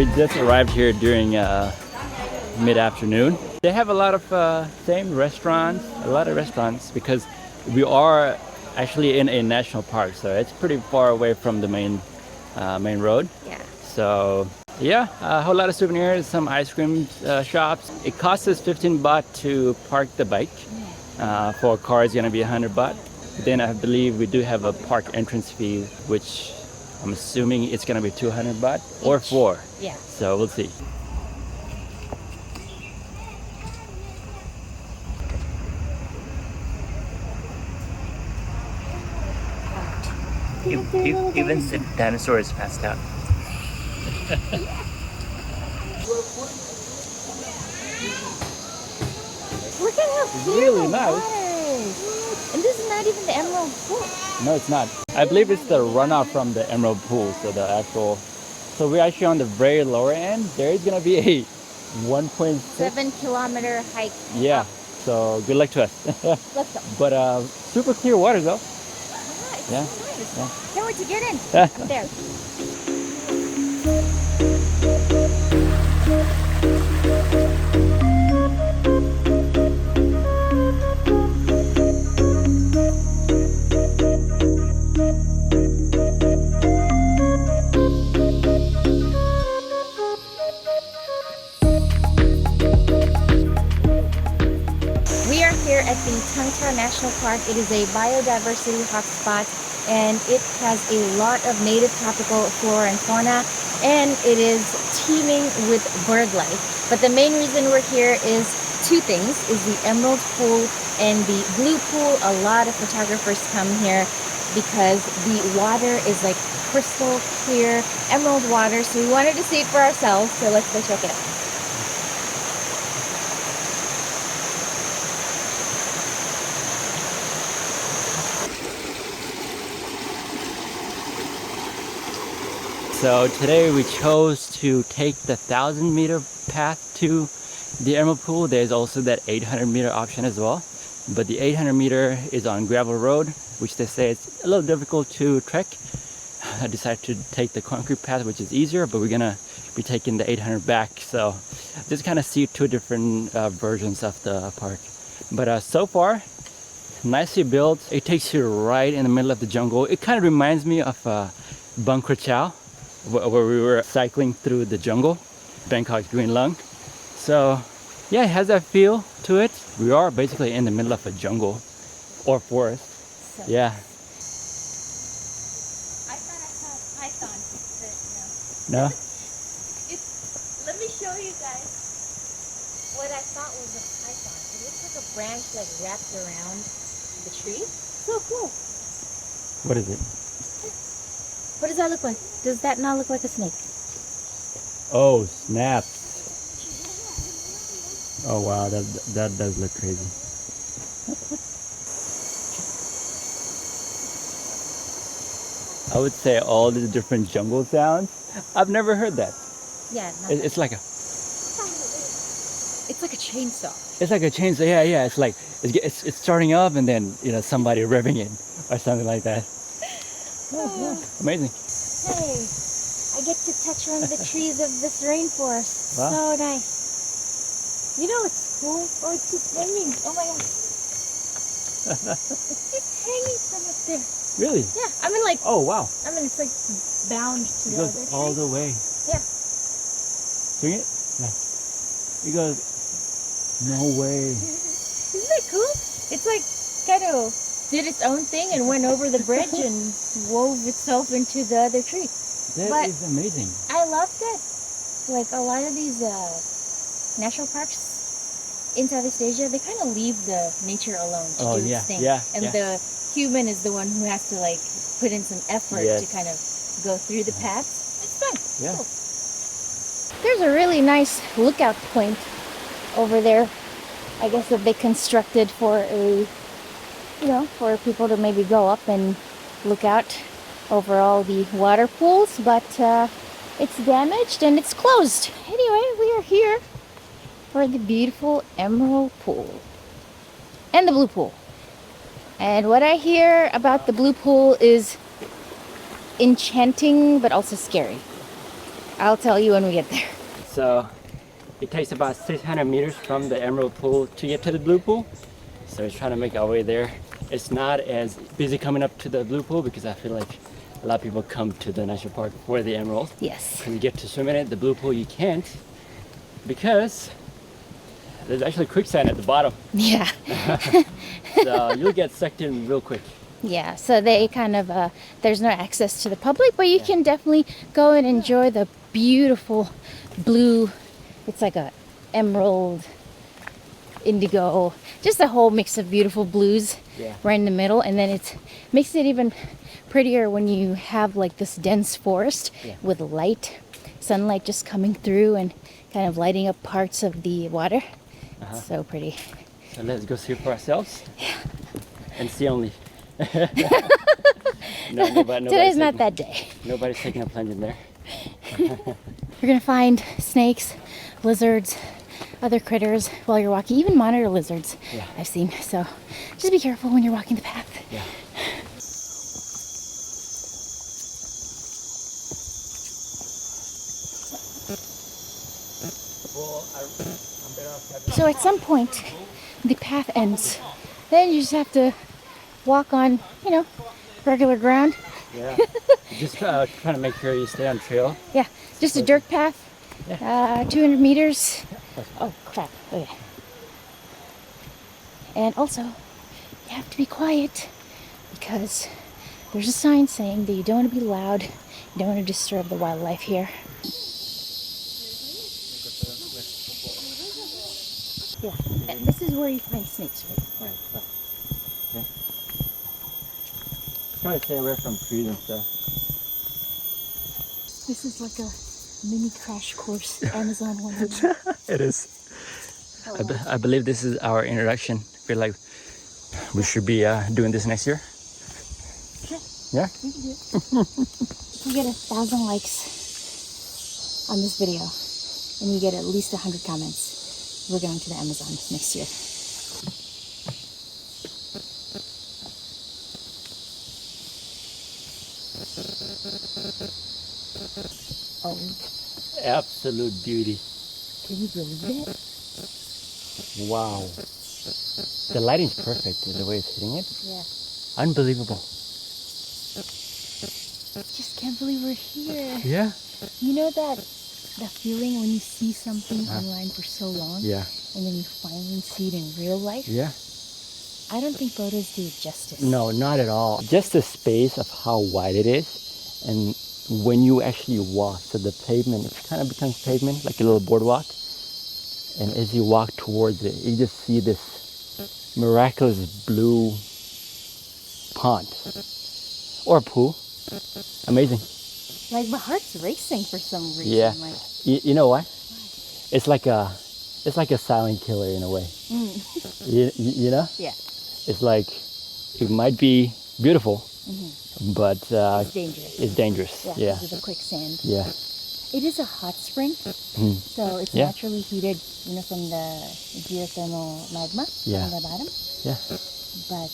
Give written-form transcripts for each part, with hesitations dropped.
we just arrived here during mid-afternoon. They have a lot of restaurants because we are actually in a national park, so it's pretty far away from the main road. Yeah. So yeah, a whole lot of souvenirs, some ice cream shops. It costs us 15 baht to park the bike. For a car, it's gonna be 100 baht. Then I believe we do have a park entrance fee, which I'm assuming it's gonna be 200 baht or 4. Yeah. So we'll see. Even the dinosaur is passed out. Look at how clear Really the nice. water is. And this is not even the emerald pool. No, it's not. I believe it's the runoff from the emerald pool, so the actual. So we're actually on the very lower end. There is gonna be a 1.6 7-kilometer hike. Yeah. Up. So good luck to us. Let's go. But super clear water though. Yeah, Yeah. it's so nice. Yeah. Can't wait to get in. I'm there. We are here at the Tangta National Park. It is a biodiversity hotspot and it has a lot of native tropical flora and fauna, and it is teeming with bird life. But the main reason we're here is two things, is the emerald pool and the blue pool. A lot of photographers come here because the water is like crystal clear emerald water, so we wanted to see it for ourselves, so let's go check it out. So today we chose to take the 1,000-meter path to the Emerald Pool. There's also that 800-meter option as well. But the 800-meter is on gravel road, which they say it's a little difficult to trek. I decided to take the concrete path, which is easier, but we're gonna be taking the 800 back. So just kind of see two different versions of the park. But so far, nicely built. It takes you right in the middle of the jungle. It kind of reminds me of Bang Krachao, where we were cycling through the jungle, Bangkok's Green Lung. So yeah, it has that feel to it. We are basically in the middle of a jungle or forest. So Yeah. I thought I saw a python, but No? let me show you guys what I thought was a python. It looks like a branch like wrapped around the tree. So cool. What is it? What does that look like? Does that not look like a snake? Oh, snap. Oh wow, that does look crazy. I would say all the different jungle sounds. I've never heard that. Yeah, It's like a a chainsaw. It's like a chainsaw. Yeah. It's like it's starting up and then somebody revving it or something like that. Oh, yeah. Amazing. Hey, I get to touch one of the trees of this rainforest. Wow. So nice. You know what's cool? Oh, it's just hanging. Oh my god. It's hanging from up there. Really? Yeah, I mean like, Oh wow. it's like bound to It the goes other tree. all the way. Yeah. Swing it? Yeah. It goes. No way. Isn't that cool? It's like kind of did its own thing and went over the bridge and wove itself into the other tree. That is amazing. I love that. Like a lot of these national parks in Southeast Asia, they kind of leave the nature alone to do its thing. And the human is the one who has to like put in some effort to kind of go through the paths. It's fun. Yeah. Cool. There's a really nice lookout point over there. I guess that they constructed for for people to maybe go up and look out over all the water pools, but it's damaged and it's closed. Anyway, we are here for the beautiful emerald pool and the blue pool. And what I hear about the blue pool is enchanting but also scary. I'll tell you when we get there. So it takes about 600 meters from the Emerald Pool to get to the Blue Pool. So we're trying to make our way there. It's not as busy coming up to the Blue Pool because I feel like a lot of people come to the national park for the Emerald. Yes. When you get to swim in it, the Blue Pool you can't because there's actually quicksand at the bottom. Yeah. So you'll get sucked in real quick. Yeah, so they kind of, there's no access to the public, but you can definitely go and enjoy the beautiful blue, it's like a emerald, indigo, just a whole mix of beautiful blues right in the middle. And then it makes it even prettier when you have like this dense forest with light, sunlight just coming through and kind of lighting up parts of the water. It's so pretty. So let's go see for ourselves and see only. Today's not that day. Nobody's taking a plunge in there. You're gonna find snakes, lizards, other critters while you're walking, even monitor lizards I've seen. So just be careful when you're walking the path. Yeah. So at some point, the path ends. Then you just have to walk on, you know, regular ground. Yeah. Just trying to make sure you stay on trail. Yeah, just a dirt path. 200 meters. Oh, crap. Okay. And also, you have to be quiet because there's a sign saying that you don't want to be loud, you don't want to disturb the wildlife here. Yeah, and this is where you find snakes, right? Yeah. Try to stay away from trees and stuff. This is like a mini crash course, Amazon 101. It is. I believe this is our introduction. I feel like we should be doing this next year. Sure. Yeah? We can do it. If we get 1,000 likes on this video and you get at least 100 comments, we're going to the Amazon next year. Oh, Absolute beauty. can you believe it? Wow. The lighting's perfect, the way it's hitting it. Yeah. Unbelievable. Just can't believe we're here. Yeah? You know that feeling when you see something online for so long? Yeah. And then you finally see it in real life? Yeah. I don't think photos do it justice. No, not at all. Just the space of how wide it is, and when you actually walk, so the pavement, it kind of becomes pavement, like a little boardwalk. And as you walk towards it, you just see this miraculous blue pond or pool. Amazing. Like my heart's racing for some reason. Yeah. Like, You know why? It's like a silent killer in a way. You know? yeah. It's like it might be beautiful, but It's dangerous. it's dangerous. Yeah. Yeah. Because of the quicksand. Yeah. It is a hot spring, so it's naturally heated, you know, from the geothermal magma Yeah. on the bottom. Yeah. But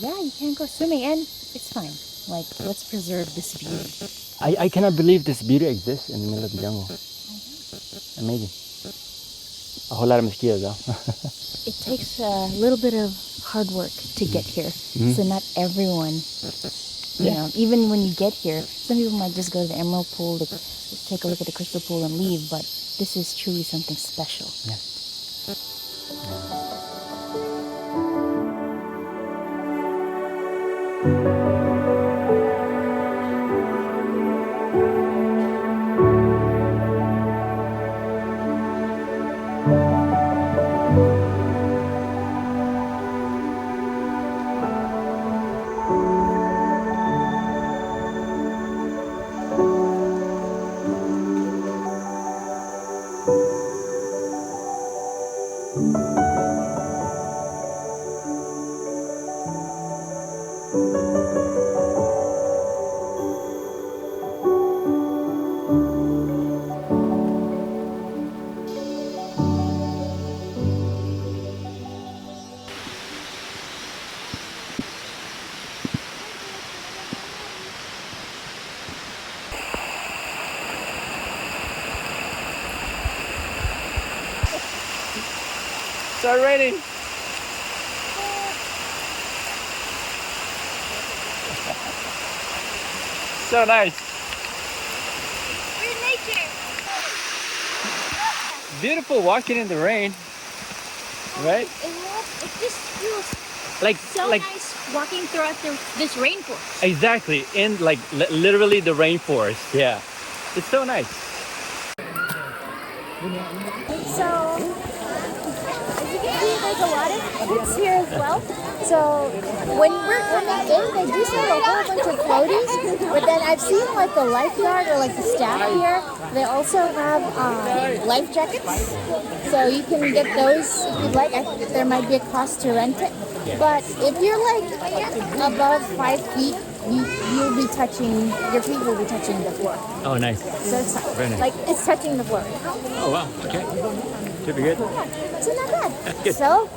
yeah, you can go swimming, and it's fine. Like, let's preserve this beauty. I cannot believe this beauty exists in the middle of the jungle. Amazing. A whole lot of mosquitoes though. It takes a little bit of hard work to get here, so not everyone, you know, even when you get here, some people might just go to the Emerald Pool to just take a look at the Crystal Pool and leave, but this is truly something special. Yeah. start raining. So nice. We're in nature. Beautiful walking in the rain, right? It just feels Like so nice walking throughout this rainforest. exactly in like literally the rainforest. Yeah, it's so nice. So, as you can see, there's a lot of kids here as well. So, when they game, they do sell a whole bunch of floaties. But then I've seen like the lifeguard or like the staff here. They also have life jackets. So you can get those if you'd like. I think there might be a cost to rent it. But if you're like above 5 feet, you'll be touching, your feet will be touching the floor. Oh, nice. So it's Very nice. like it's touching the floor. Oh wow. Okay. Should be good. So not bad. Good. So,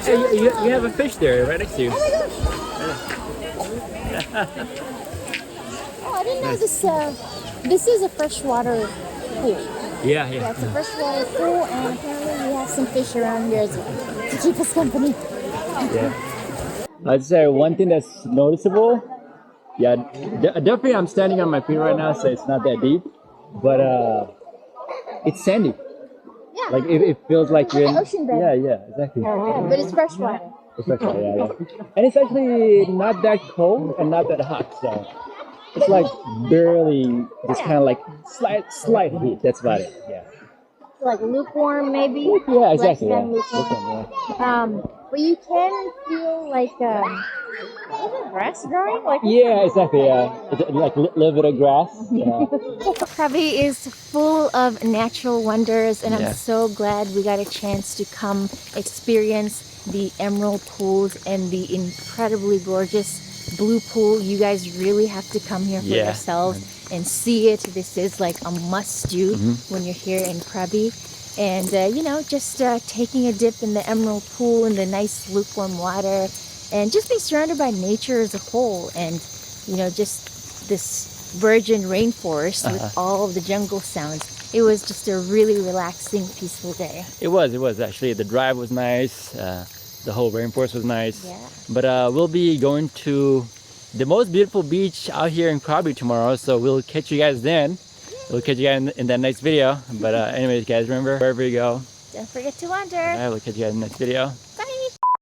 Hey, you have a fish there right next to you. oh my gosh. Oh, I didn't know this. This is a freshwater pool. Yeah, Yeah, it's a freshwater pool, and apparently we have some fish around here as well to keep us company. Yeah. I'd say one thing that's noticeable. Yeah, definitely I'm standing on my feet right now, so it's not that deep. But it's sandy. Yeah. Like it feels like you're in, ocean bed. Yeah, exactly. Yeah, but it's freshwater. It's actually, yeah. And it's actually not that cold and not that hot, so it's like barely just kind of like slight heat. That's about it. Yeah. Like lukewarm, maybe. Yeah, exactly. Less Yeah. than lukewarm. Yeah. But you can feel like is it grass growing? Like Yeah, exactly. Yeah, it's like a little bit of grass. Yeah. Krabi is full of natural wonders, and Yeah. I'm so glad we got a chance to come experience the emerald pools and the incredibly gorgeous blue pool. You guys really have to come here for Yeah. yourselves and see it. This is like a must-do when you're here in Krabi. And just taking a dip in the emerald pool in the nice lukewarm water, and just being surrounded by nature as a whole, and just this virgin rainforest with all of the jungle sounds. It was just a really relaxing, peaceful day. It was actually. The drive was nice. The whole rainforest was nice. Yeah. But we'll be going to the most beautiful beach out here in Krabi tomorrow, so we'll catch you guys then. We'll catch you guys in that next video. But anyways, guys, remember, wherever you go, Don't forget to wander. we'll catch you guys in the next video. Bye.